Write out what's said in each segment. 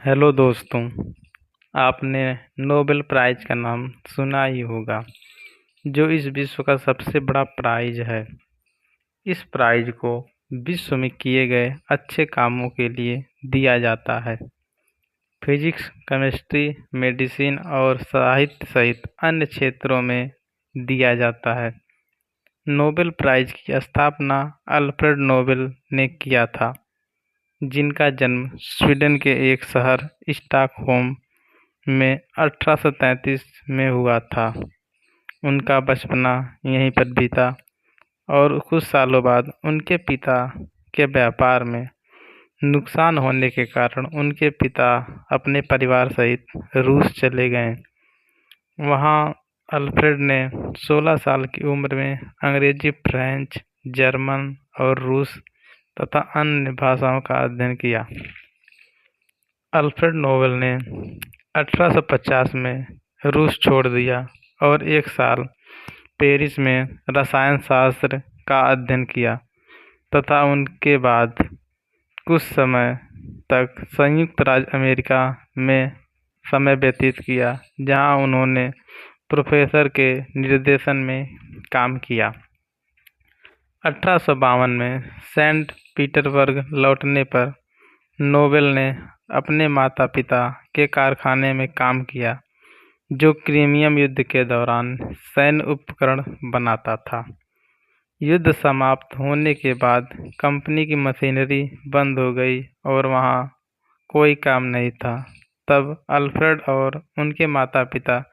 Hello दोस्तों। आपने Nobel prize का नाम सुना ही होगा, जो इस विश्व का सबसे बड़ा प्राइज है। इस प्राइज को विश्व में किए गए अच्छे कामों के लिए दिया जाता है। फिजिक्स, केमिस्ट्री, मेडिसिन और साहित्य सहित अन्य क्षेत्रों में दिया जाता है। नोबेल प्राइज की स्थापना अल्फ्रेड नोबेल ने किया था, जिनका जन्म स्वीडन के एक शहर स्टॉकहोम में 1833 में हुआ था। उनका बचपना यहीं पर बीता और कुछ सालों बाद उनके पिता के व्यापार में नुकसान होने के कारण उनके पिता अपने परिवार सहित रूस चले गए। वहाँ अल्फ्रेड ने 16 साल की उम्र में अंग्रेजी, फ्रेंच, जर्मन और रूस तथा अन्य भाषाओं का अध्ययन किया। अल्फ्रेड नोबेल ने 1850 में रूस छोड़ दिया और एक साल पेरिस में रसायन शास्त्र का अध्ययन किया तथा उनके बाद कुछ समय तक संयुक्त राज्य अमेरिका में समय व्यतीत किया, जहां उन्होंने प्रोफेसर के निर्देशन में काम किया। 1852 में सेंट पीटर्सबर्ग लौटने पर नोबेल ने अपने माता पिता के कारखाने में काम किया, जो क्रीमियम युद्ध के दौरान सैन्य उपकरण बनाता था। युद्ध समाप्त होने के बाद कंपनी की मशीनरी बंद हो गई और वहां कोई काम नहीं था। तब अल्फ्रेड और उनके माता पिता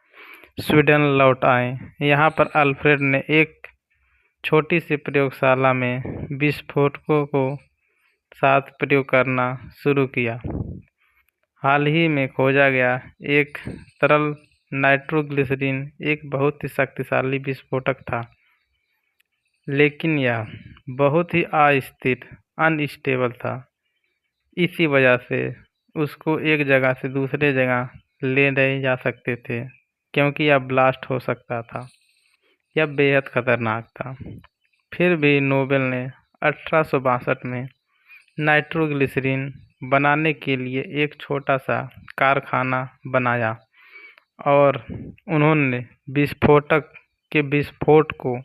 स्वीडन लौट आए। यहाँ पर अल्फ्रेड ने एक छोटी सी प्रयोगशाला में विस्फोटकों को साथ प्रयोग करना शुरू किया। हाल ही में खोजा गया एक तरल नाइट्रोग्लिसरीन एक बहुत ही शक्तिशाली विस्फोटक था, लेकिन यह बहुत ही अस्थिर, अनस्टेबल था। इसी वजह से उसको एक जगह से दूसरे जगह ले नहीं जा सकते थे, क्योंकि यह ब्लास्ट हो सकता था। यह बेहद खतरनाक था। फिर भी नोबेल ने 1862 में नाइट्रोग्लिसरीन बनाने के लिए एक छोटा सा कारखाना बनाया और उन्होंने विस्फोटक के विस्फोट को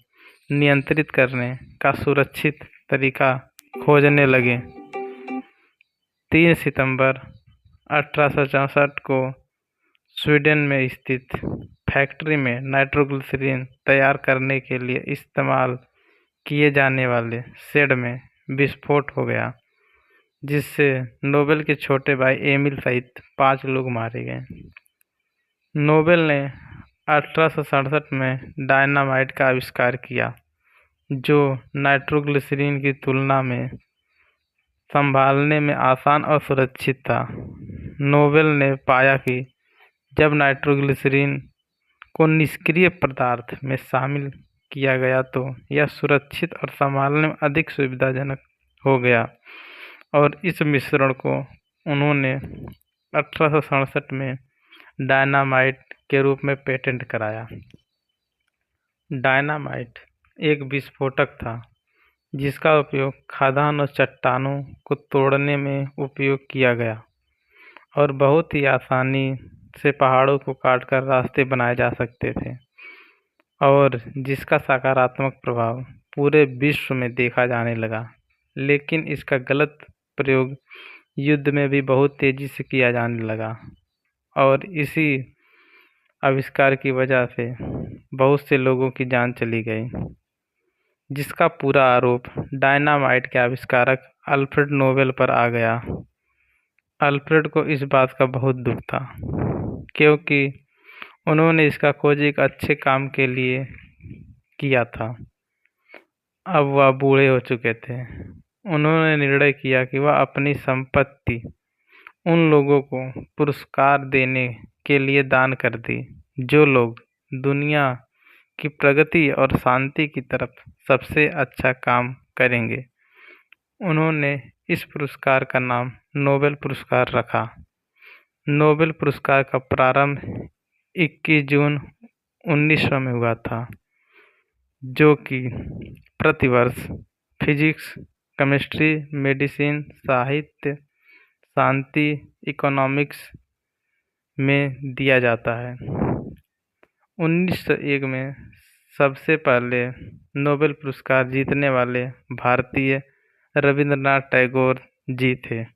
नियंत्रित करने का सुरक्षित तरीका खोजने लगे। 3 सितंबर 1864 को स्वीडन में स्थित फैक्ट्री में नाइट्रोग्लिसरीन तैयार करने के लिए इस्तेमाल किए जाने वाले शेड में विस्फोट हो गया, जिससे नोबेल के छोटे भाई एमिल सहित 5 लोग मारे गए। नोबेल ने 1867 में डायनामाइट का आविष्कार किया, जो नाइट्रोग्लिसरीन की तुलना में संभालने में आसान और सुरक्षित था। नोबेल ने पाया कि जब नाइट्रोग्लिसरीन को निष्क्रिय पदार्थ में शामिल किया गया तो यह सुरक्षित और संभालने में अधिक सुविधाजनक हो गया, और इस मिश्रण को उन्होंने 1867 में डायनामाइट के रूप में पेटेंट कराया। डायनामाइट एक विस्फोटक था जिसका उपयोग खदान और चट्टानों को तोड़ने में उपयोग किया गया और बहुत ही आसानी से पहाड़ों को काटकर रास्ते बनाए जा सकते थे, और जिसका सकारात्मक प्रभाव पूरे विश्व में देखा जाने लगा। लेकिन इसका गलत प्रयोग युद्ध में भी बहुत तेजी से किया जाने लगा, और इसी आविष्कार की वजह से बहुत से लोगों की जान चली गई, जिसका पूरा आरोप डायनामाइट के आविष्कारक अल्फ्रेड नोबेल पर आ गया। अल्फ्रेड को इस बात का बहुत दुख था, क्योंकि उन्होंने इसका खोज एक अच्छे काम के लिए किया था। अब वह बूढ़े हो चुके थे। उन्होंने निर्णय किया कि वह अपनी संपत्ति उन लोगों को पुरस्कार देने के लिए दान कर दी जो लोग दुनिया की प्रगति और शांति की तरफ सबसे अच्छा काम करेंगे। उन्होंने इस पुरस्कार का नाम नोबेल पुरस्कार रखा। नोबेल पुरस्कार का प्रारंभ 21 जून 1900 में हुआ था, जो कि प्रतिवर्ष फिजिक्स, केमिस्ट्री, मेडिसिन, साहित्य शांति इकोनॉमिक्स में दिया जाता है। 1901 में सबसे पहले नोबेल पुरस्कार जीतने वाले भारतीय रविंद्रनाथ टैगोर जी थे।